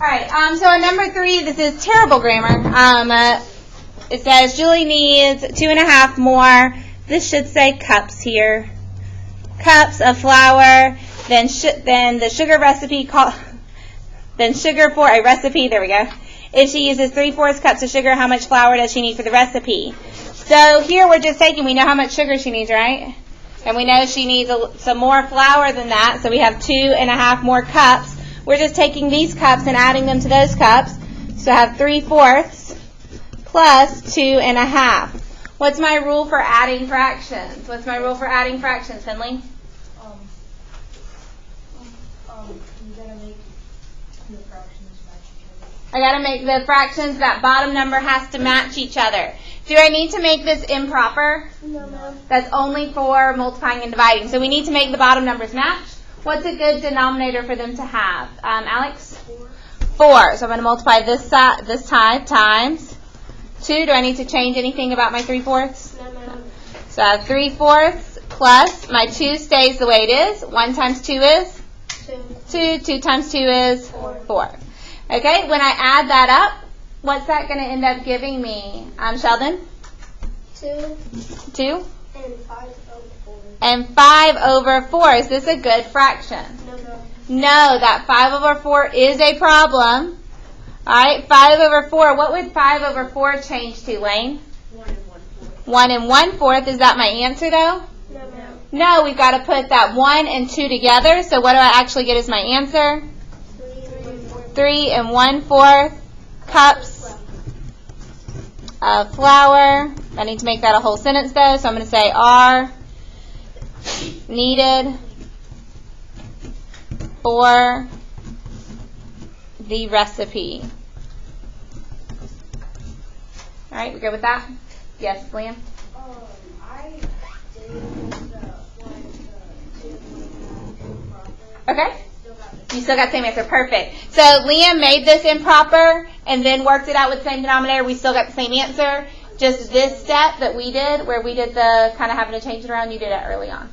All right, so on number 3, this is terrible grammar. It says Julie needs 2.5 more. This should say cups here. Cups of flour, then the sugar recipe, then sugar for a recipe. There we go. If she uses 3/4 cups of sugar, how much flour does she need for the recipe? So here we're just taking, we know how much sugar she needs, right? And we know she needs some more flour than that, so we have 2.5 more cups. We're just taking these cups and adding them to those cups. So I have 3/4 plus 2.5. What's my rule for adding fractions? What's my rule for adding fractions, Finley? You gotta make the fractions match each other. I gotta make the fractions, that bottom number has to match each other. Do I need to make this improper? No, ma'am. That's only for multiplying and dividing. So we need to make the bottom numbers match. What's a good denominator for them to have? Alex? 4. So I'm going to multiply this side times 2. Do I need to change anything about my 3/4? No, ma'am. So I have 3/4 plus my 2 stays the way it is. 1 times 2 is? 2. 2 times 2 is? 4. Okay, when I add that up, what's that going to end up giving me? Sheldon? 2. 2? And 5/4. And 5/4. Is this a good fraction? No, that 5/4 is a problem. All right, 5/4. What would 5/4 change to, Lane? 1 1/4. Is that my answer, though? No, ma'am. No, we've got to put that 1 and 2 together. So what do I actually get as my answer? 3 1/4 cups of flour. I need to make that a whole sentence, though, so I'm going to say are needed for the recipe. All right, we good with that? Yes, Liam? I did the 1 to 2 Okay. You still got the same answer. Perfect. So Liam made this improper and then worked it out with the same denominator. We still got the same answer. Just this step that we did, where we did the kind of having to change it around, you did it early on.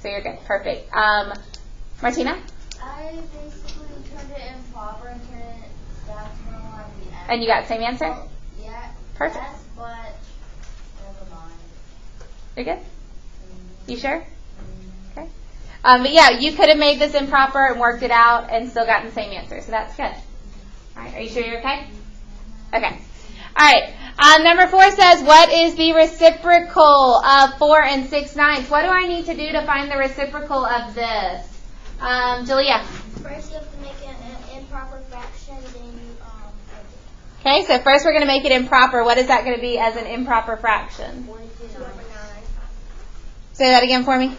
So you're good. Perfect. Martina? I basically turned it improper and turned it back to normal at the end. And you got the same answer? Yeah. Perfect. Yes, but never mind. You're good? You sure? Okay. But yeah, you could have made this improper and worked it out and still gotten the same answer. So that's good. All right. Are you sure you're okay? Okay. All right. Number 4 says, what is the reciprocal of 4 6/9? What do I need to do to find the reciprocal of this? Julia. First, you have to make an improper fraction, then you Okay, so first we're going to make it improper. What is that going to be as an improper fraction? 42/9. Say that again for me.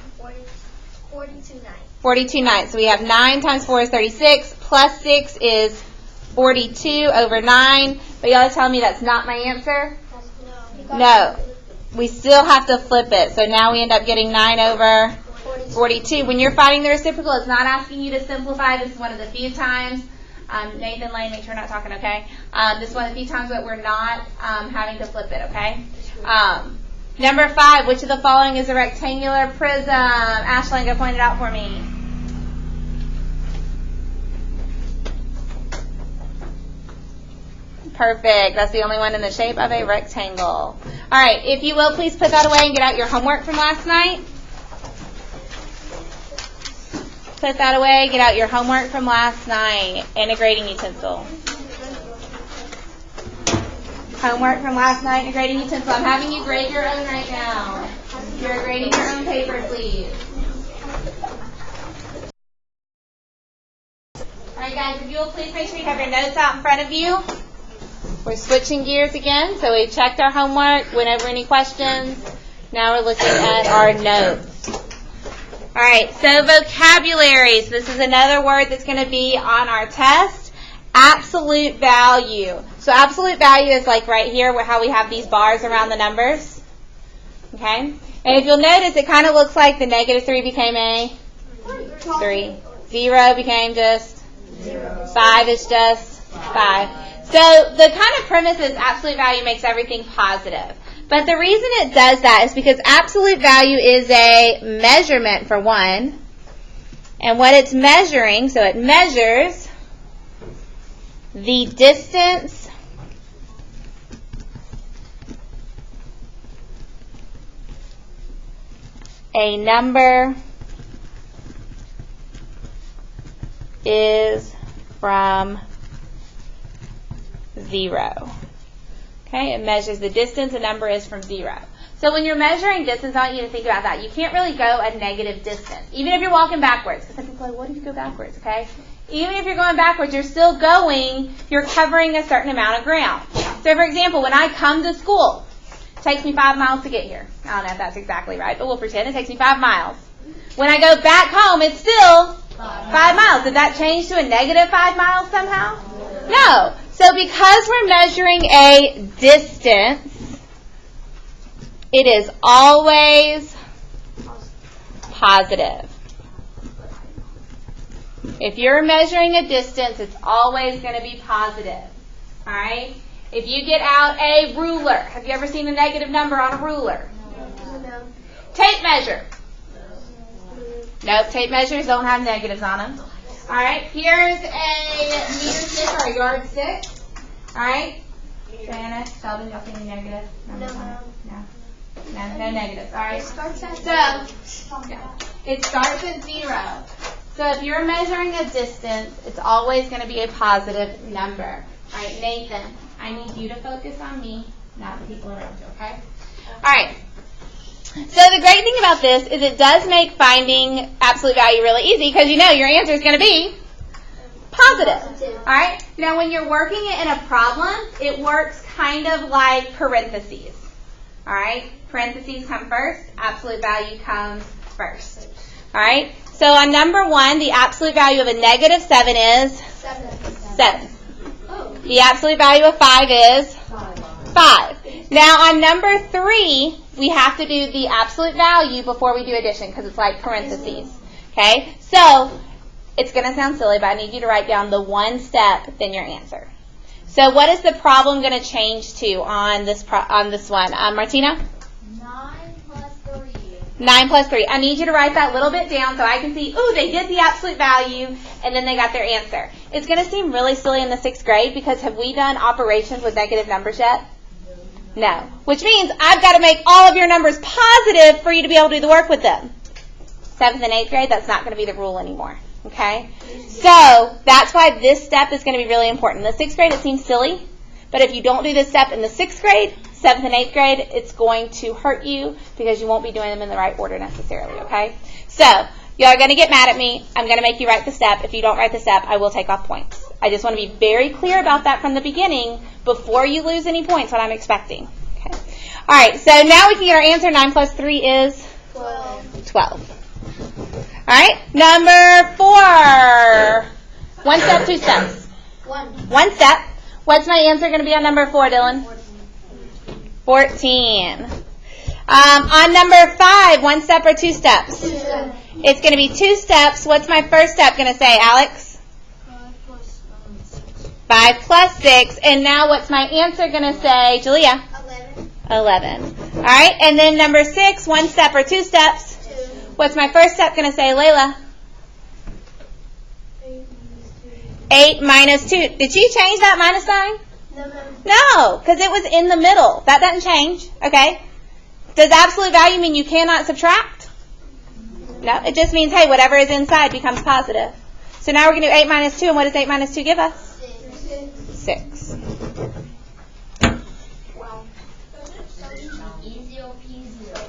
42/9. 42/9. So we have 9 times 4 is 36, plus 6 is 42/9. But y'all are telling me that's not my answer? No. We still have to flip it. So now we end up getting 9/42. When you're finding the reciprocal, it's not asking you to simplify. This is one of the few times. Nathan, Lane, make sure we're not talking, okay? This is one of the few times that we're not having to flip it, okay? Number 5, which of the following is a rectangular prism? Ashley, go point it out for me. Perfect. That's the only one in the shape of a rectangle. All right. If you will, please put that away and get out your homework from last night. Put that away. Get out your homework from last night. And a grading utensil. Homework from last night and a grading utensil. I'm having you grade your own right now. You're grading your own paper, please. All right, guys. If you will, please make sure you have your notes out in front of you. We're switching gears again, so we checked our homework, went over any questions. Now we're looking at our notes. All right, so vocabulary. So this is another word that's going to be on our test. Absolute value. So absolute value is like right here, where how we have these bars around the numbers. Okay? And if you'll notice, it kind of looks like the -3 became a 3. 0 became just 0. 5 is just 5. So the kind of premise is absolute value makes everything positive. But the reason it does that is because absolute value is a measurement, for one. And what it's measuring, so it measures the distance a number is from 0. Okay, it measures the distance a number is from 0. So when you're measuring distance, I want you to think about that. You can't really go a negative distance, even if you're walking backwards. Because some people are like, what if you go backwards, okay? Even if you're going backwards, you're still going, you're covering a certain amount of ground. So for example, when I come to school, it takes me 5 miles to get here. I don't know if that's exactly right, but we'll pretend it takes me 5 miles. When I go back home, it's still 5 miles. Did that change to a negative 5 miles somehow? No. So because we're measuring a distance, it is always positive. If you're measuring a distance, it's always going to be positive. All right? If you get out a ruler, have you ever seen a negative number on a ruler? No. Tape measure. Nope, tape measures don't have negatives on them. All right, here's a meter stick or a yardstick. All right, Diana, Sheldon, y'all see any negative? No negatives. All right. It starts at 0. So if you're measuring a distance, it's always going to be a positive number. All right, Nathan, I need you to focus on me, not the people around you, okay? All right. So the great thing about this is it does make finding absolute value really easy because you know your answer is going to be positive. All right? Now when you're working it in a problem, it works kind of like parentheses. All right? Parentheses come first. Absolute value comes first. All right? So on number 1, the absolute value of a negative 7 is 7. The absolute value of 5 is 5. Now on number 3, we have to do the absolute value before we do addition because it's like parentheses. Okay? So it's going to sound silly, but I need you to write down the one step, then your answer. So what is the problem going to change to on this one? Martina? 9 plus 3. 9 plus 3. I need you to write that little bit down so I can see, ooh, they did the absolute value, and then they got their answer. It's going to seem really silly in the 6th grade because have we done operations with negative numbers yet? No. Which means I've got to make all of your numbers positive for you to be able to do the work with them. 7th and 8th grade, that's not going to be the rule anymore. Okay? So that's why this step is going to be really important. In the 6th grade, it seems silly, but if you don't do this step in the 6th grade, 7th and 8th grade, it's going to hurt you because you won't be doing them in the right order necessarily. Okay? So y'all are going to get mad at me. I'm going to make you write the step. If you don't write the step, I will take off points. I just want to be very clear about that from the beginning before you lose any points, what I'm expecting. Okay. All right, so now we can get our answer. 9 plus 3 is 12. All right, number 4. 1 step, 2 steps? 1 step. What's my answer going to be on number 4, Dylan? 14. On number 5, 1 step or 2 steps? 2 steps. It's going to be 2 steps. What's my first step going to say, Alex? 5 plus 6. And now what's my answer going to say, Julia? 11. All right, and then number 6, 1 step or 2 steps? 2. What's my first step going to say, Layla? 8 minus 2. Did you change that minus sign? No, because it was in the middle. That doesn't change, okay? Does absolute value mean you cannot subtract? No, it just means, hey, whatever is inside becomes positive. So now we're going to do 8 minus 2, and what does 8 minus 2 give us? 6.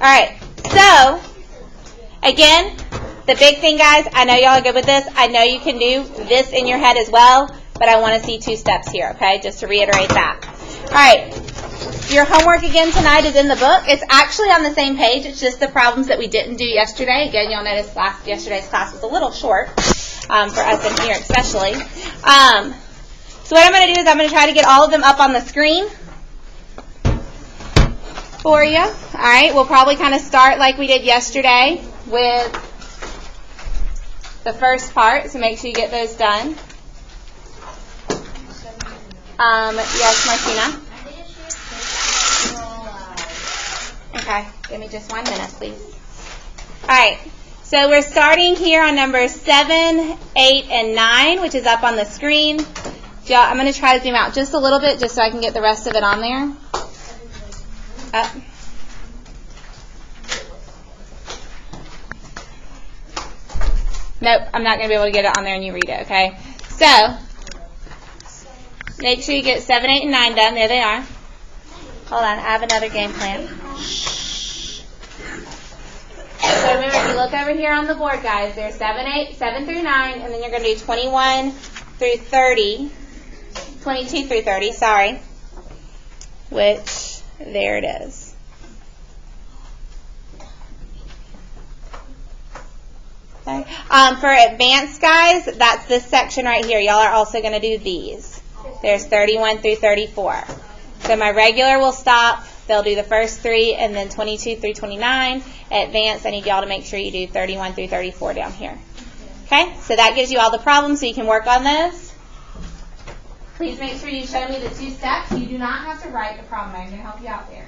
All right, so, again, the big thing, guys, I know y'all are good with this. I know you can do this in your head as well, but I want to see 2 steps here, okay, just to reiterate that. All right, your homework again tonight is in the book. It's actually on the same page. It's just the problems that we didn't do yesterday. Again, you'll notice yesterday's class was a little short for us in here especially. So what I'm going to do is I'm going to try to get all of them up on the screen for you. All right, we'll probably kind of start like we did yesterday with the first part, so make sure you get those done. Yes, Martina? Okay, give me just 1 minute, please. All right, so we're starting here on number 7, 8, and 9, which is up on the screen. I'm going to try to zoom out just a little bit just so I can get the rest of it on there. Up. Nope, I'm not going to be able to get it on there and you read it, okay? So, make sure you get 7, 8, and 9 done. There they are. Hold on, I have another game plan. So remember, if you look over here on the board, guys, there's 7 through 9, and then you're going to do 21 through 30, 22 through 30, sorry, which, there it is. Okay. For advanced guys, that's this section right here. Y'all are also going to do these. There's 31 through 34. So my regular will stop. They'll do the first 3, and then 22 through 29. Advanced, I need y'all to make sure you do 31 through 34 down here. Okay? So that gives you all the problems so you can work on those. Please make sure you show me the 2 steps. You do not have to write the problem. I'm going to help you out there.